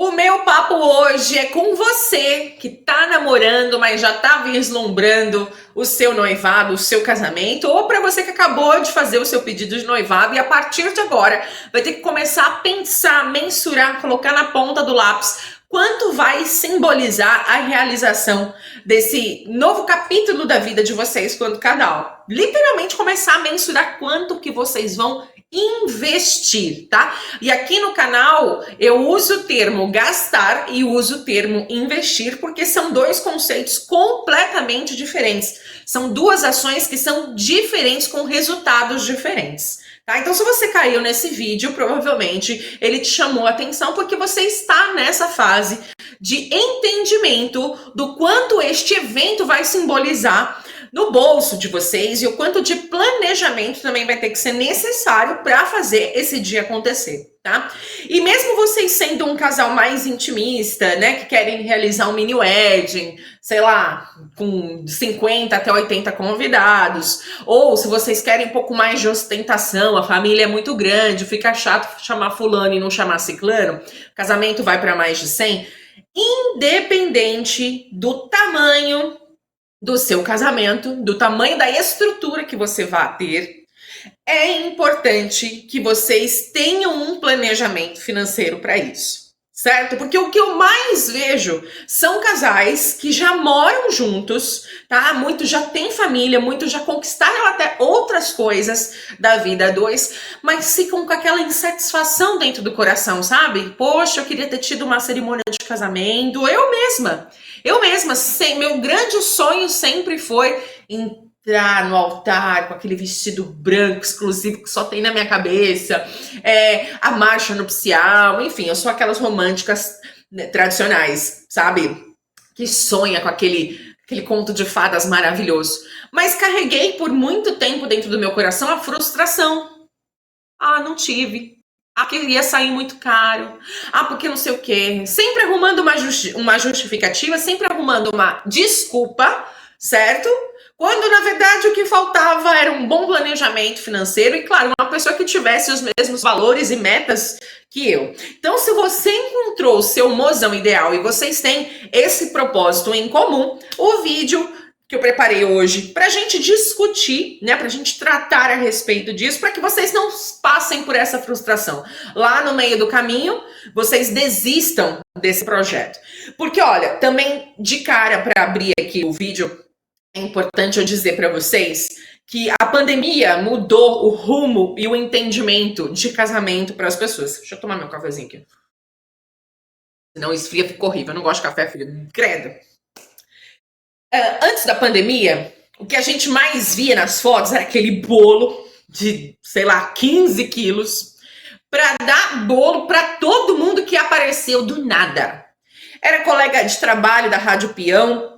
O meu papo hoje é com você que tá namorando, mas já tá vislumbrando o seu noivado, o seu casamento, ou para você que acabou de fazer o seu pedido de noivado e a partir de agora vai ter que começar a pensar, mensurar, colocar na ponta do lápis quanto vai simbolizar a realização desse novo capítulo da vida de vocês quanto casal. Literalmente começar a mensurar quanto que vocês vão investir, tá? E aqui no canal eu uso o termo gastar e uso o termo investir porque são dois conceitos completamente diferentes. São duas ações que são diferentes com resultados diferentes. Tá? Então, se você caiu nesse vídeo, provavelmente ele te chamou a atenção porque você está nessa fase de entendimento do quanto este evento vai simbolizar no bolso de vocês e o quanto de planejamento também vai ter que ser necessário para fazer esse dia acontecer, tá? E mesmo vocês sendo um casal mais intimista, né, que querem realizar um mini wedding, sei lá, com 50 até 80 convidados, ou se vocês querem um pouco mais de ostentação, a família é muito grande, fica chato chamar fulano e não chamar ciclano, o casamento vai para mais de 100, independente do tamanho do seu casamento, do tamanho da estrutura que você vai ter, é importante que vocês tenham um planejamento financeiro para isso, certo? Porque o que eu mais vejo são casais que já moram juntos, tá? Muitos já têm família, muitos já conquistaram até outras coisas da vida a dois, mas ficam com aquela insatisfação dentro do coração, sabe? Poxa, eu queria ter tido uma cerimônia de casamento, eu mesma, meu grande sonho sempre foi entrar no altar com aquele vestido branco exclusivo que só tem na minha cabeça, a marcha nupcial, enfim, eu sou aquelas românticas, né, tradicionais, sabe? Que sonha com aquele conto de fadas maravilhoso. Mas carreguei por muito tempo dentro do meu coração a frustração. Ah, não tive. Ah, porque ia sair muito caro. Ah, porque não sei o quê. Sempre arrumando uma justificativa, sempre arrumando uma desculpa, certo? Quando, na verdade, o que faltava era um bom planejamento financeiro e, claro, uma pessoa que tivesse os mesmos valores e metas que eu. Então, se você encontrou o seu mozão ideal e vocês têm esse propósito em comum, o vídeo que eu preparei hoje para a gente discutir, né, para a gente tratar a respeito disso, para que vocês não passem por essa frustração. Lá no meio do caminho, vocês desistam desse projeto. Porque, olha, também de cara para abrir aqui o vídeo, é importante eu dizer para vocês que a pandemia mudou o rumo e o entendimento de casamento para as pessoas. Deixa eu tomar meu cafezinho aqui. Senão esfria, fica horrível. Eu não gosto de café frio. Credo. Antes da pandemia, o que a gente mais via nas fotos era aquele bolo de, sei lá, 15 quilos para dar bolo para todo mundo que apareceu do nada. Era colega de trabalho da Rádio Peão,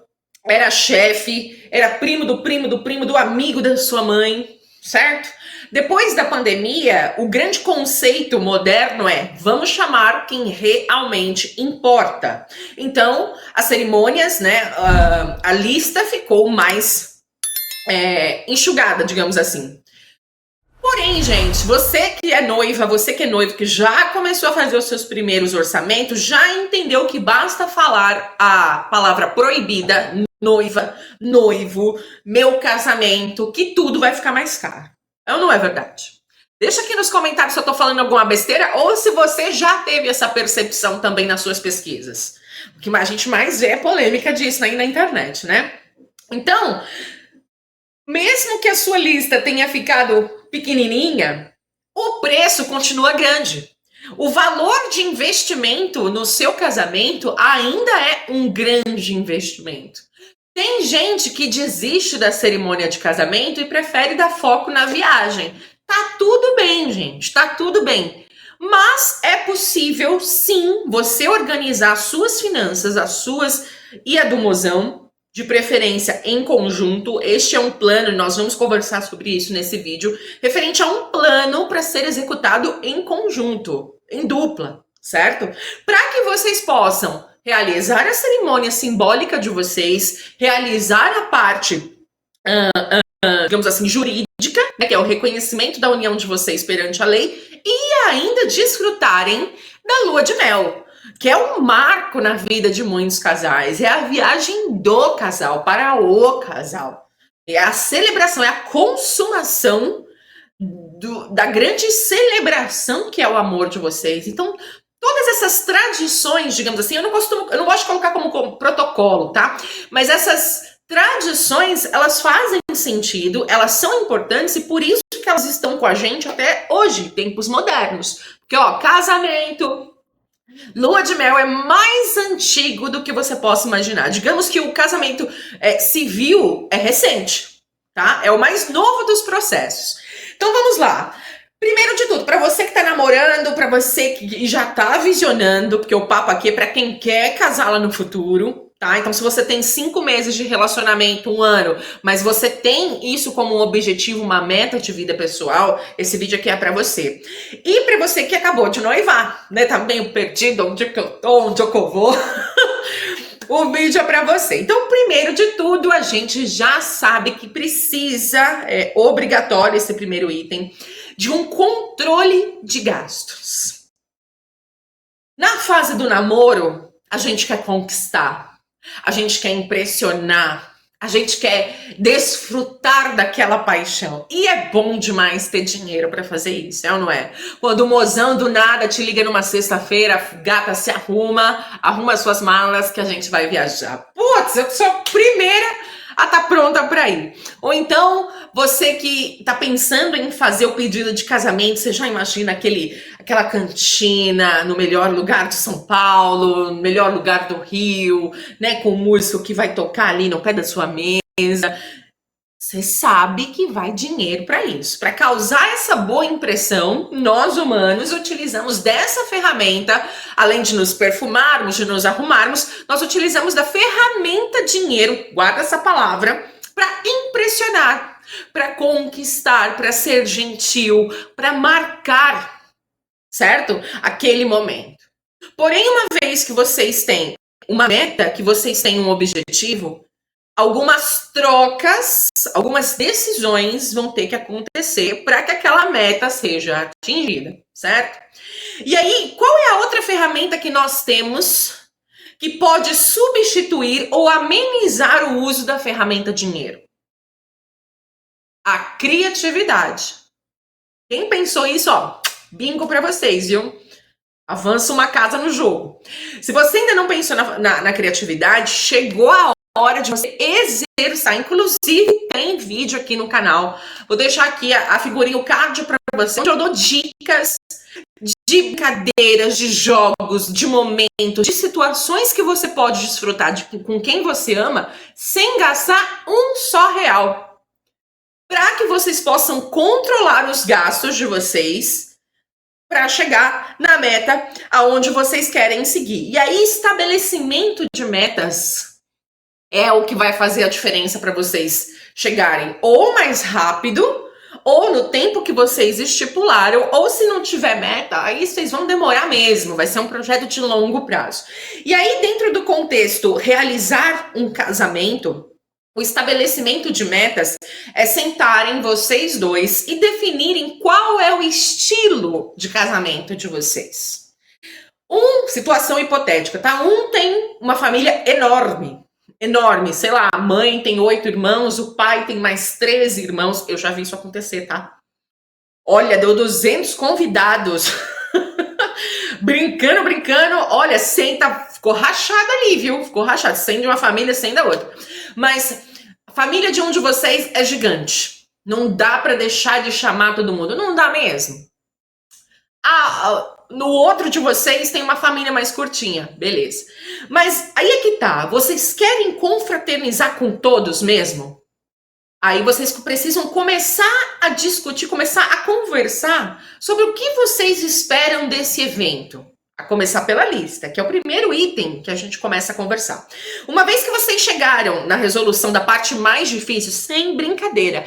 era chefe, era primo do primo do primo do amigo da sua mãe, certo? Depois da pandemia, o grande conceito moderno é vamos chamar quem realmente importa. Então, as cerimônias, né, a lista ficou mais enxugada, digamos assim. Porém, gente, você que é noiva, você que é noivo, que já começou a fazer os seus primeiros orçamentos, já entendeu que basta falar a palavra proibida, noiva, noivo, meu casamento, que tudo vai ficar mais caro. Ou não é verdade? Deixa aqui nos comentários se eu tô falando alguma besteira ou se você já teve essa percepção também nas suas pesquisas. O que a gente mais vê é polêmica disso aí na internet, né? Então, mesmo que a sua lista tenha ficado pequenininha, o preço continua grande. O valor de investimento no seu casamento ainda é um grande investimento. Tem gente que desiste da cerimônia de casamento e prefere dar foco na viagem. Tá tudo bem, gente, tá tudo bem. Mas é possível, sim, você organizar as suas finanças, as suas e a do mozão, de preferência em conjunto. Este é um plano, e nós vamos conversar sobre isso nesse vídeo, referente a um plano para ser executado em conjunto, em dupla, certo? Para que vocês possam realizar a cerimônia simbólica de vocês, realizar a parte, digamos assim, jurídica, né, que é o reconhecimento da união de vocês perante a lei, e ainda desfrutarem da lua de mel. que é um marco na vida de muitos casais. É a viagem do casal para o casal. É a celebração, é a consumação da grande celebração que é o amor de vocês. Então, todas essas tradições, digamos assim, eu não gosto de colocar como protocolo, tá? Mas essas tradições, elas fazem sentido, elas são importantes e por isso que elas estão com a gente até hoje, tempos modernos. Porque, ó, casamento, lua de mel é mais antigo do que você possa imaginar. Digamos que o casamento civil é recente, tá? É o mais novo dos processos. Então vamos lá. Primeiro de tudo, para você que está namorando, para você que já está visionando, porque o papo aqui é para quem quer casar lá no futuro, tá? Então se você tem 5 meses de relacionamento, 1 ano, mas você tem isso como um objetivo, uma meta de vida pessoal, esse vídeo aqui é para você. E para você que acabou de noivar, né? Tá meio perdido, onde que eu tô, onde é que eu vou? O vídeo é para você. Então, primeiro de tudo, a gente já sabe que precisa, é obrigatório esse primeiro item, de um controle de gastos. Na fase do namoro, a gente quer conquistar, a gente quer impressionar, a gente quer desfrutar daquela paixão. E é bom demais ter dinheiro para fazer isso, é ou não é? Quando o mozão do nada te liga numa sexta-feira, gata, se arruma suas malas que a gente vai viajar. Putz, eu sou a primeira a estar pronta para ir. Ou então, você que está pensando em fazer o pedido de casamento, você já imagina aquela cantina no melhor lugar de São Paulo, no melhor lugar do Rio, né, com o músico que vai tocar ali no pé da sua mesa. Você sabe que vai dinheiro para isso. Para causar essa boa impressão, nós humanos utilizamos dessa ferramenta, além de nos perfumarmos, de nos arrumarmos, nós utilizamos da ferramenta dinheiro, guarda essa palavra, para impressionar, para conquistar, para ser gentil, para marcar, certo? Aquele momento. Porém, uma vez que vocês têm uma meta, que vocês têm um objetivo, algumas trocas, algumas decisões vão ter que acontecer para que aquela meta seja atingida, certo? E aí, qual é a outra ferramenta que nós temos que pode substituir ou amenizar o uso da ferramenta dinheiro? A criatividade. Quem pensou isso, ó, bingo para vocês, viu? Avança uma casa no jogo. Se você ainda não pensou na criatividade, chegou a hora de você exercitar. Inclusive, tem vídeo aqui no canal. Vou deixar aqui a figurinha, o card para você, onde eu dou dicas de brincadeiras, de jogos, de momentos, de situações que você pode desfrutar com quem você ama, sem gastar um só real. Para que vocês possam controlar os gastos de vocês para chegar na meta aonde vocês querem seguir. E aí, estabelecimento de metas é o que vai fazer a diferença para vocês chegarem ou mais rápido, ou no tempo que vocês estipularam, ou se não tiver meta, aí vocês vão demorar mesmo, vai ser um projeto de longo prazo. E aí, dentro do contexto realizar um casamento, o estabelecimento de metas é sentarem vocês dois e definirem qual é o estilo de casamento de vocês. Situação hipotética, tá? Tem uma família enorme, sei lá, a mãe tem 8 irmãos, o pai tem mais 13 irmãos, eu já vi isso acontecer, tá? Olha, deu 200 convidados, brincando, olha, ficou rachado ali, viu? Ficou rachado, 100 de uma família, 100 da outra. Mas a família de um de vocês é gigante, não dá pra deixar de chamar todo mundo, não dá mesmo. No outro de vocês tem uma família mais curtinha, beleza. Mas aí é que tá, vocês querem confraternizar com todos mesmo? Aí vocês precisam começar a discutir, começar a conversar sobre o que vocês esperam desse evento. A começar pela lista, que é o primeiro item que a gente começa a conversar. Uma vez que vocês chegaram na resolução da parte mais difícil, sem brincadeira,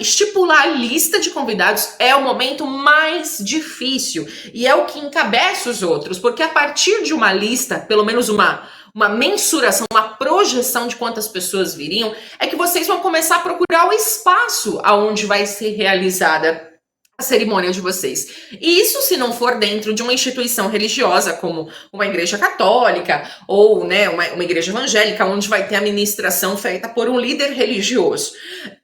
estipular a lista de convidados é o momento mais difícil e é o que encabeça os outros, porque a partir de uma lista, pelo menos uma mensuração, uma projeção de quantas pessoas viriam, é que vocês vão começar a procurar o espaço aonde vai ser realizada a cerimônia de vocês. Isso se não for dentro de uma instituição religiosa, como uma igreja católica ou, né, uma igreja evangélica, onde vai ter a ministração feita por um líder religioso.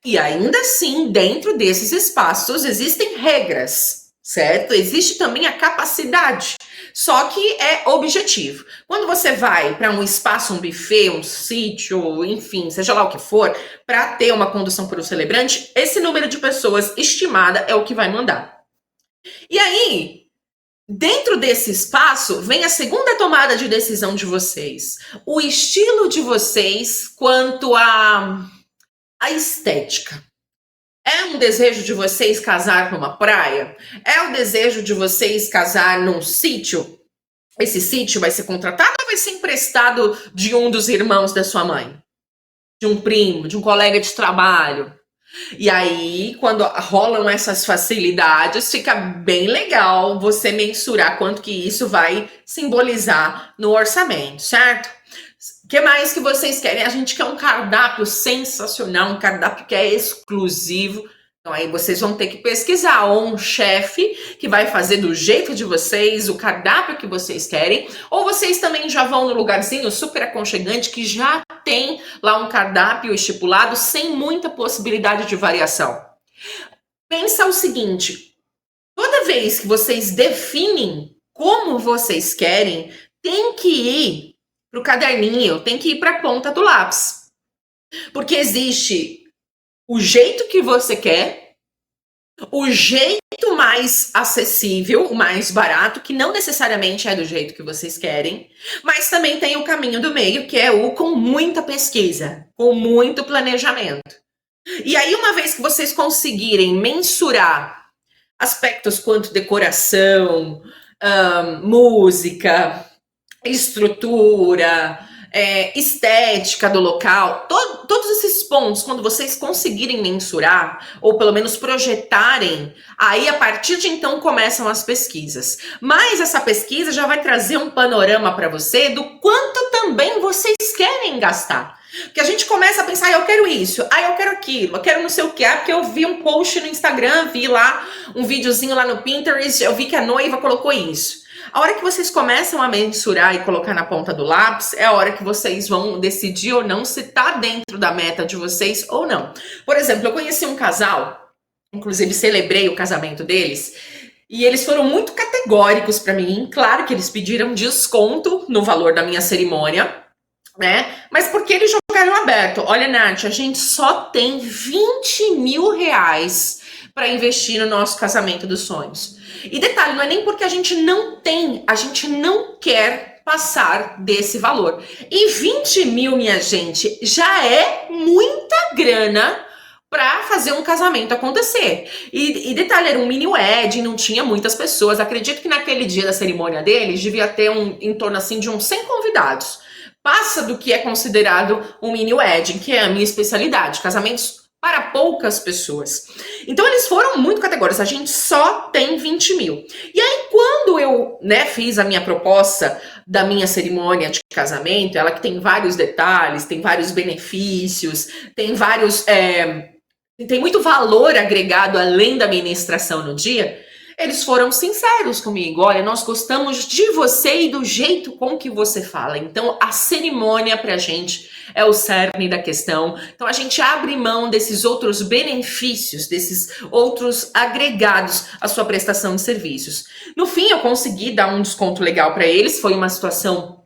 E ainda assim, dentro desses espaços, existem regras, certo? Existe também a capacidade, só que é objetivo. Quando você vai para um espaço, um buffet, um sítio, enfim, seja lá o que for, para ter uma condução por um celebrante, esse número de pessoas estimada é o que vai mandar. E aí, dentro desse espaço, vem a segunda tomada de decisão de vocês. O estilo de vocês quanto à estética. É um desejo de vocês casar numa praia? É o desejo de vocês casar num sítio? Esse sítio vai ser contratado ou vai ser emprestado de um dos irmãos da sua mãe? De um primo, de um colega de trabalho? E aí, quando rolam essas facilidades, fica bem legal você mensurar quanto que isso vai simbolizar no orçamento, certo? O que mais que vocês querem? A gente quer um cardápio sensacional, um cardápio que é exclusivo. Então aí vocês vão ter que pesquisar, ou um chefe que vai fazer do jeito de vocês, o cardápio que vocês querem, ou vocês também já vão no lugarzinho super aconchegante que já tem lá um cardápio estipulado sem muita possibilidade de variação. Pensa o seguinte, toda vez que vocês definem como vocês querem, tem que ir para o caderninho, tem que ir para a ponta do lápis. Porque existe o jeito que você quer, o jeito mais acessível, o mais barato, que não necessariamente é do jeito que vocês querem, mas também tem o caminho do meio, que é o com muita pesquisa, com muito planejamento. E aí, uma vez que vocês conseguirem mensurar aspectos quanto decoração, música, estrutura, estética do local, todos esses pontos, quando vocês conseguirem mensurar, ou pelo menos projetarem, aí a partir de então começam as pesquisas. Mas essa pesquisa já vai trazer um panorama para você do quanto também vocês querem gastar. Porque a gente começa a pensar, eu quero isso, eu quero aquilo, eu quero não sei o que, porque eu vi um post no Instagram, vi lá um videozinho lá no Pinterest, eu vi que a noiva colocou isso. A hora que vocês começam a mensurar e colocar na ponta do lápis, é a hora que vocês vão decidir ou não se tá dentro da meta de vocês ou não. Por exemplo, eu conheci um casal, inclusive celebrei o casamento deles, e eles foram muito categóricos para mim. Claro que eles pediram desconto no valor da minha cerimônia, né? Mas porque eles jogaram aberto. Olha, Nath, a gente só tem 20 mil reais para investir no nosso casamento dos sonhos. E detalhe, não é nem porque a gente não tem, a gente não quer passar desse valor. E 20 mil, minha gente, já é muita grana para fazer um casamento acontecer. E detalhe, era um mini wedding, não tinha muitas pessoas. Acredito que naquele dia da cerimônia deles, devia ter em torno assim de uns 100 convidados. Passa do que é considerado um mini wedding, que é a minha especialidade, casamentos para poucas pessoas. Então eles foram muito categóricos, a gente só tem 20 mil. E aí quando eu fiz a minha proposta da minha cerimônia de casamento, ela que tem vários detalhes, tem vários benefícios, tem vários... tem muito valor agregado além da ministração no dia, eles foram sinceros comigo. Olha, nós gostamos de você e do jeito com que você fala. Então, a cerimônia pra gente é o cerne da questão. Então, a gente abre mão desses outros benefícios, desses outros agregados à sua prestação de serviços. No fim, eu consegui dar um desconto legal para eles. Foi uma situação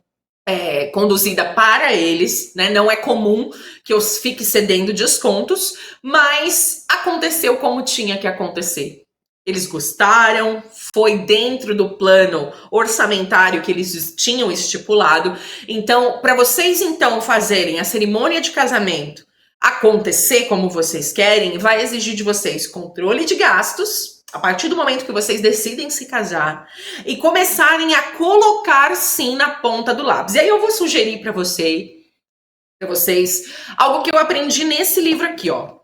conduzida para eles, né? Não é comum que eu fique cedendo descontos, mas aconteceu como tinha que acontecer. Eles gostaram, foi dentro do plano orçamentário que eles tinham estipulado. Então, para vocês então fazerem a cerimônia de casamento acontecer como vocês querem, vai exigir de vocês controle de gastos, a partir do momento que vocês decidem se casar, e começarem a colocar sim na ponta do lápis. E aí eu vou sugerir para vocês algo que eu aprendi nesse livro aqui, ó.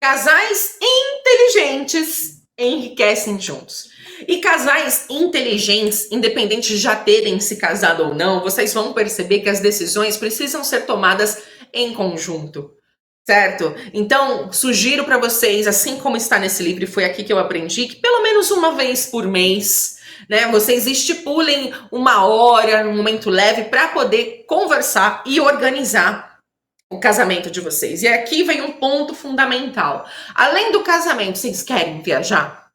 Casais inteligentes enriquecem juntos. E casais inteligentes, independente de já terem se casado ou não, vocês vão perceber que as decisões precisam ser tomadas em conjunto. certo? Então, sugiro para vocês, assim como está nesse livro, e foi aqui que eu aprendi, que pelo menos uma vez por mês, né, vocês estipulem uma hora, um momento leve para poder conversar e organizar o casamento de vocês. E aqui vem um ponto fundamental. Além do casamento, vocês querem viajar?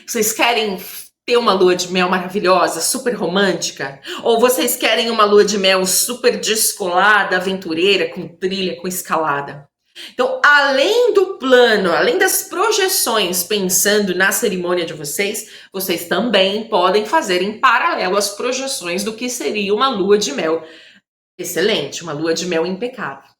Vocês querem ter uma lua de mel maravilhosa, super romântica? Ou vocês querem uma lua de mel super descolada, aventureira, com trilha, com escalada? Então, além do plano, além das projeções, pensando na cerimônia de vocês, vocês também podem fazer em paralelo as projeções do que seria uma lua de mel excelente, uma lua de mel impecável.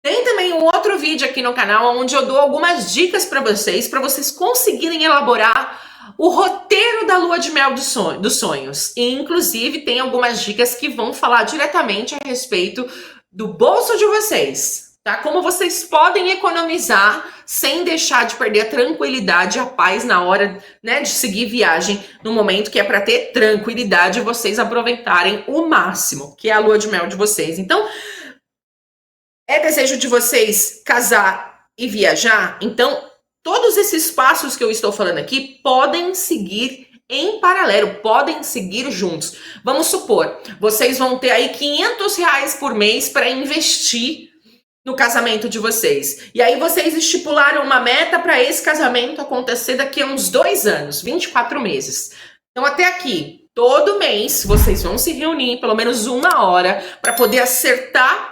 Tem também um outro vídeo aqui no canal onde eu dou algumas dicas para vocês conseguirem elaborar o roteiro da lua de mel dos sonhos. E, inclusive, tem algumas dicas que vão falar diretamente a respeito do bolso de vocês, tá? Como vocês podem economizar sem deixar de perder a tranquilidade e a paz na hora, né, de seguir viagem, no momento que é para ter tranquilidade e vocês aproveitarem o máximo, que é a lua de mel de vocês. Então, é desejo de vocês casar e viajar? Então, todos esses passos que eu estou falando aqui podem seguir em paralelo, podem seguir juntos. Vamos supor, vocês vão ter aí R$ 500 por mês para investir no casamento de vocês. E aí vocês estipularam uma meta para esse casamento acontecer daqui a uns 2 anos, 24 meses. Então, até aqui, todo mês, vocês vão se reunir pelo menos 1 hora para poder acertar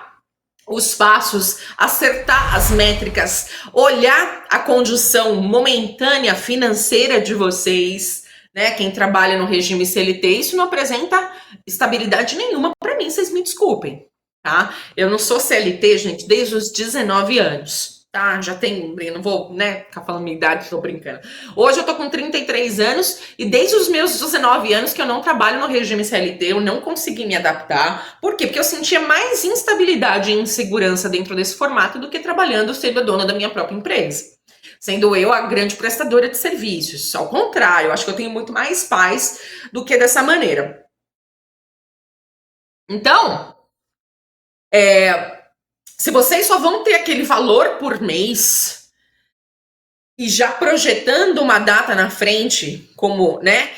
os passos, acertar as métricas, olhar a condição momentânea financeira de vocês, né? Quem trabalha no regime CLT, isso não apresenta estabilidade nenhuma para mim, vocês me desculpem, tá? Eu não sou CLT, gente, desde os 19 anos. Tá, já tem, não vou, né, ficar falando minha idade, tô brincando. Hoje eu tô com 33 anos e desde os meus 19 anos que eu não trabalho no regime CLT, eu não consegui me adaptar. Por quê? Porque eu sentia mais instabilidade e insegurança dentro desse formato do que trabalhando sendo a dona da minha própria empresa. Sendo eu a grande prestadora de serviços. Ao contrário, eu acho que eu tenho muito mais paz do que dessa maneira. Então, se vocês só vão ter aquele valor por mês e já projetando uma data na frente, como, né,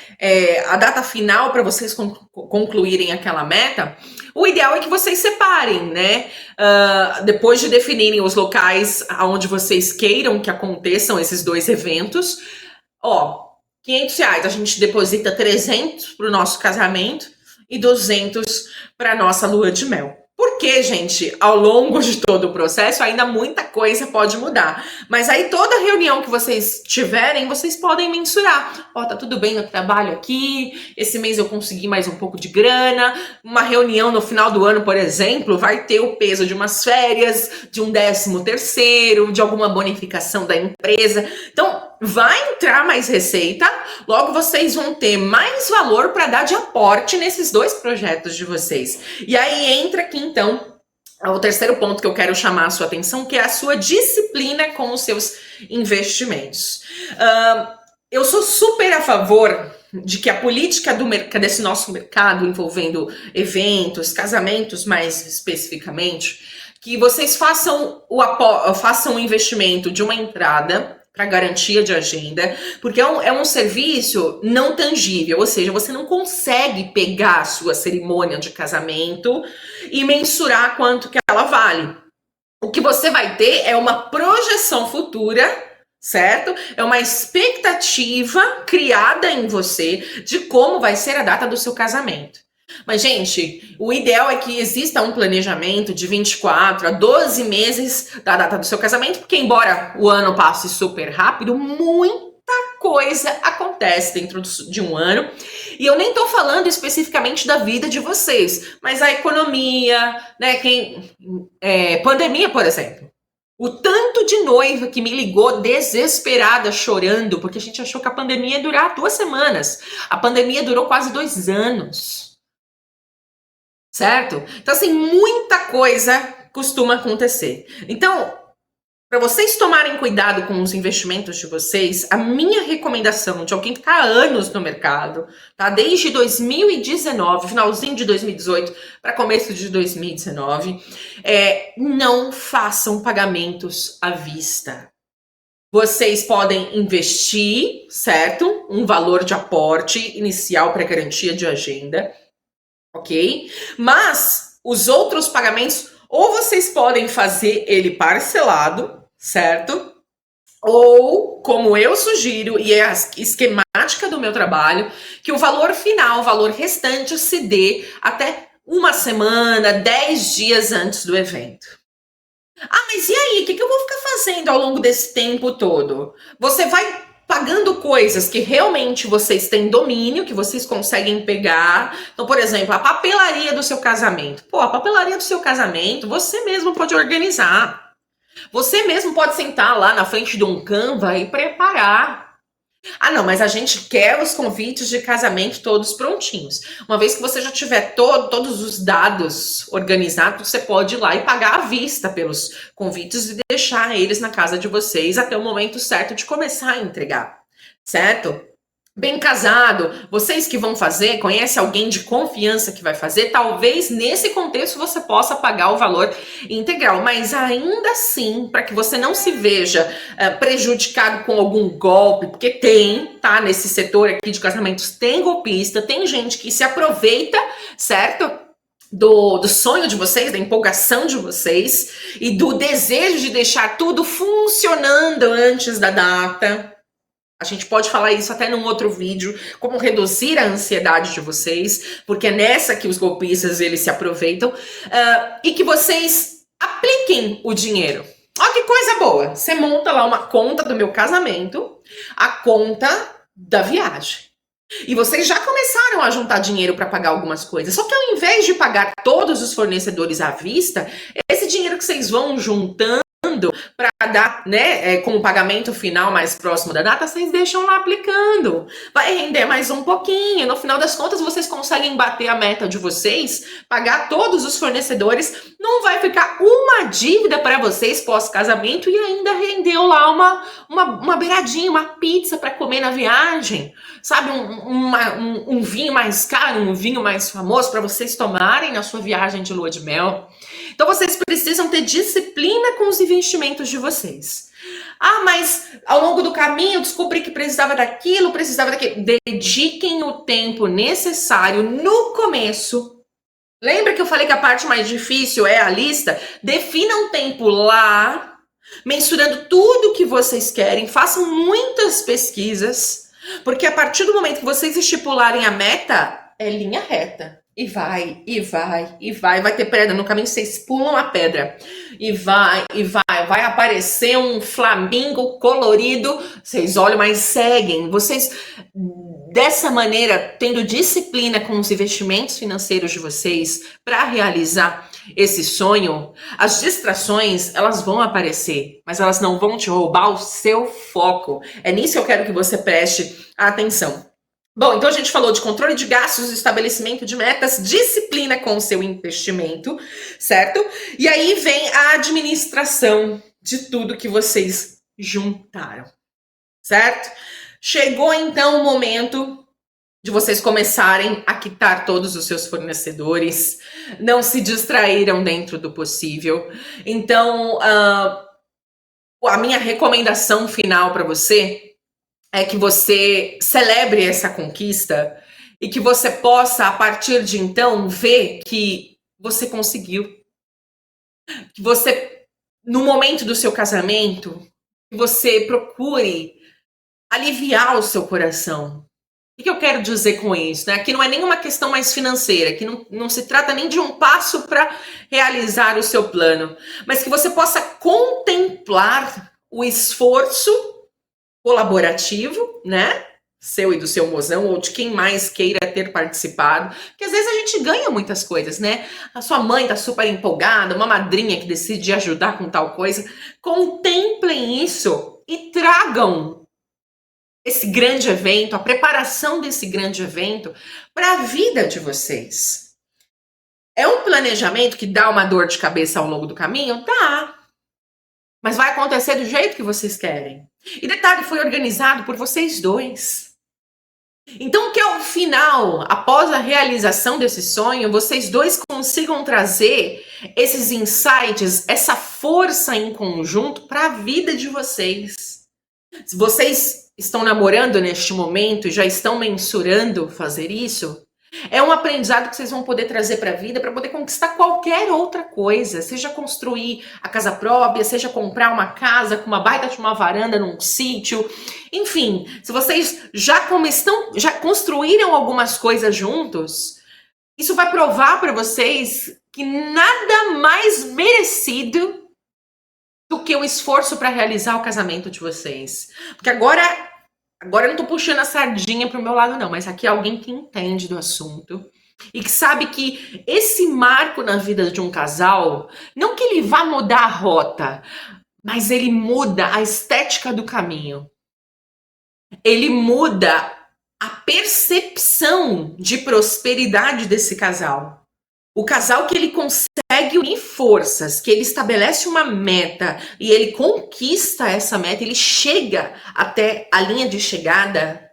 a data final para vocês concluírem aquela meta, o ideal é que vocês separem, né? Depois de definirem os locais onde vocês queiram que aconteçam esses 2 eventos, R$ 500, a gente deposita 300 para o nosso casamento e 200 para a nossa lua de mel. Porque, gente, ao longo de todo o processo, ainda muita coisa pode mudar. Mas aí, toda reunião que vocês tiverem, vocês podem mensurar. Tá tudo bem no trabalho aqui, esse mês eu consegui mais um pouco de grana. Uma reunião no final do ano, por exemplo, vai ter o peso de umas férias, de um 13º, de alguma bonificação da empresa. Então, vai entrar mais receita, logo vocês vão ter mais valor para dar de aporte nesses 2 projetos de vocês. E aí entra aqui, então, o terceiro ponto que eu quero chamar a sua atenção, que é a sua disciplina com os seus investimentos. Eu sou super a favor de que a política desse nosso mercado, envolvendo eventos, casamentos mais especificamente, que vocês façam o investimento de uma entrada para garantia de agenda, porque é um serviço não tangível, ou seja, você não consegue pegar a sua cerimônia de casamento e mensurar quanto que ela vale. O que você vai ter é uma projeção futura, certo? É uma expectativa criada em você de como vai ser a data do seu casamento. Mas, gente, o ideal é que exista um planejamento de 24 a 12 meses da data do seu casamento, porque embora o ano passe super rápido, muita coisa acontece dentro de um ano. E eu nem tô falando especificamente da vida de vocês, mas a economia, né? Pandemia, por exemplo. O tanto de noiva que me ligou desesperada, chorando, porque a gente achou que a pandemia ia durar 2 semanas. A pandemia durou quase 2 anos. Certo? Então, assim, muita coisa costuma acontecer. Então, Para vocês tomarem cuidado com os investimentos de vocês, a minha recomendação de alguém que está há anos no mercado, tá? Desde 2019, finalzinho de 2018 para começo de 2019, não façam pagamentos à vista. Vocês podem investir, certo? Um valor de aporte inicial para garantia de agenda, ok? Mas os outros pagamentos, ou vocês podem fazer ele parcelado, certo? Ou, como eu sugiro, e é a esquemática do meu trabalho, que o valor final, o valor restante, se dê até uma semana, 10 dias antes do evento. Ah, mas e aí? O que eu vou ficar fazendo ao longo desse tempo todo? Você vai pagando coisas que realmente vocês têm domínio, que vocês conseguem pegar. Então, por exemplo, a papelaria do seu casamento. Pô, a papelaria do seu casamento, você mesmo pode organizar. Você mesmo pode sentar lá na frente de um Canva e preparar. Ah, não, mas a gente quer os convites de casamento todos prontinhos. Uma vez que você já tiver todos os dados organizados, você pode ir lá e pagar à vista pelos convites e deixar eles na casa de vocês até o momento certo de começar a entregar, certo? Bem casado, vocês que vão fazer, conhece alguém de confiança que vai fazer, talvez nesse contexto você possa pagar o valor integral, mas ainda assim, para que você não se veja prejudicado com algum golpe, porque tem, tá, nesse setor aqui de casamentos, tem golpista, tem gente que se aproveita, certo? Do sonho de vocês, da empolgação de vocês e do desejo de deixar tudo funcionando antes da data. A gente pode falar isso até num outro vídeo, como reduzir a ansiedade de vocês, porque é nessa que os golpistas eles se aproveitam, e que vocês apliquem o dinheiro. Olha que coisa boa! Você monta lá uma conta do meu casamento, a conta da viagem. E vocês já começaram a juntar dinheiro para pagar algumas coisas. Só que ao invés de pagar todos os fornecedores à vista, esse dinheiro que vocês vão juntando para dar, né, como pagamento final mais próximo da data, vocês deixam lá aplicando. Vai render mais um pouquinho. No final das contas, vocês conseguem bater a meta de vocês, pagar todos os fornecedores. Não vai ficar uma dívida para vocês pós-casamento e ainda rendeu lá uma beiradinha, uma pizza para comer na viagem. Sabe, um vinho mais caro, um vinho mais famoso para vocês tomarem na sua viagem de lua de mel. Então vocês precisam ter disciplina com os investimentos de vocês. Ah, mas ao longo do caminho eu descobri que precisava daquilo, precisava daquilo. Dediquem o tempo necessário no começo. Lembra que eu falei que a parte mais difícil é a lista? Defina um tempo lá, mensurando tudo que vocês querem, façam muitas pesquisas, porque a partir do momento que vocês estipularem a meta, é linha reta. E vai, e vai, e vai. Vai ter pedra no caminho, vocês pulam a pedra. E vai, e vai. Vai aparecer um flamingo colorido. Vocês olham, mas seguem. Vocês, dessa maneira, tendo disciplina com os investimentos financeiros de vocês para realizar esse sonho, as distrações, elas vão aparecer, mas elas não vão te roubar o seu foco. É nisso que eu quero que você preste atenção. Bom, então a gente falou de controle de gastos, estabelecimento de metas, disciplina com o seu investimento, certo? E aí vem a administração de tudo que vocês juntaram, certo? Chegou então o momento de vocês começarem a quitar todos os seus fornecedores, não se distraíram dentro do possível. Então, a minha recomendação final para você é que você celebre essa conquista e que você possa, a partir de então, ver que você conseguiu. Que você, no momento do seu casamento, que você procure aliviar o seu coração. O que eu quero dizer com isso? Né? Aqui não é nenhuma questão mais financeira, que não se trata nem de um passo para realizar o seu plano, mas que você possa contemplar o esforço colaborativo, né? Seu e do seu mozão, ou de quem mais queira ter participado. Porque às vezes a gente ganha muitas coisas, né? A sua mãe tá super empolgada, uma madrinha que decide ajudar com tal coisa. Contemplem isso e tragam esse grande evento, a preparação desse grande evento para a vida de vocês. É um planejamento que dá uma dor de cabeça ao longo do caminho? Dá. Mas vai acontecer do jeito que vocês querem. E detalhe, foi organizado por vocês dois. Então, que ao final, após a realização desse sonho, vocês dois consigam trazer esses insights, essa força em conjunto para a vida de vocês. Se vocês estão namorando neste momento e já estão mensurando fazer isso, é um aprendizado que vocês vão poder trazer para a vida para poder conquistar qualquer outra coisa, seja construir a casa própria, seja comprar uma casa com uma baita de uma varanda num sítio, enfim, se vocês já construíram algumas coisas juntos, isso vai provar para vocês que nada mais merecido do que o esforço para realizar o casamento de vocês. Porque agora eu não tô puxando a sardinha pro meu lado não, mas aqui é alguém que entende do assunto e que sabe que esse marco na vida de um casal, não que ele vá mudar a rota, mas ele muda a estética do caminho. Ele muda a percepção de prosperidade desse casal. O casal que ele consegue unir forças, que ele estabelece uma meta e ele conquista essa meta, ele chega até a linha de chegada.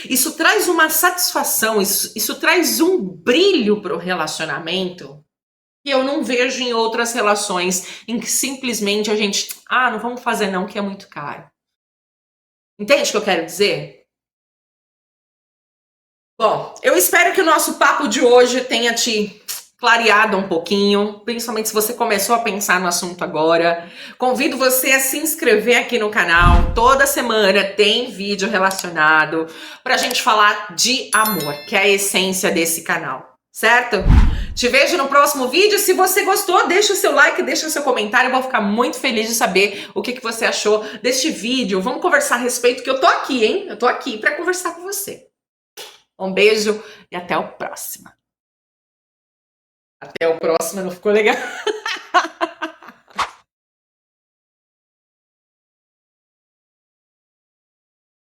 Isso traz uma satisfação, isso traz um brilho para o relacionamento que eu não vejo em outras relações em que simplesmente a gente, não vamos fazer não, que é muito caro. Entende o que eu quero dizer? Bom, eu espero que o nosso papo de hoje tenha te clareado um pouquinho, principalmente se você começou a pensar no assunto agora. Convido você a se inscrever aqui no canal. Toda semana tem vídeo relacionado pra gente falar de amor, que é a essência desse canal, certo? Te vejo no próximo vídeo. Se você gostou, deixa o seu like, deixa o seu comentário. Eu vou ficar muito feliz de saber o que você achou deste vídeo. Vamos conversar a respeito, que eu tô aqui, hein? Eu tô aqui pra conversar com você. Um beijo e até o próximo. Até o próximo, não ficou legal?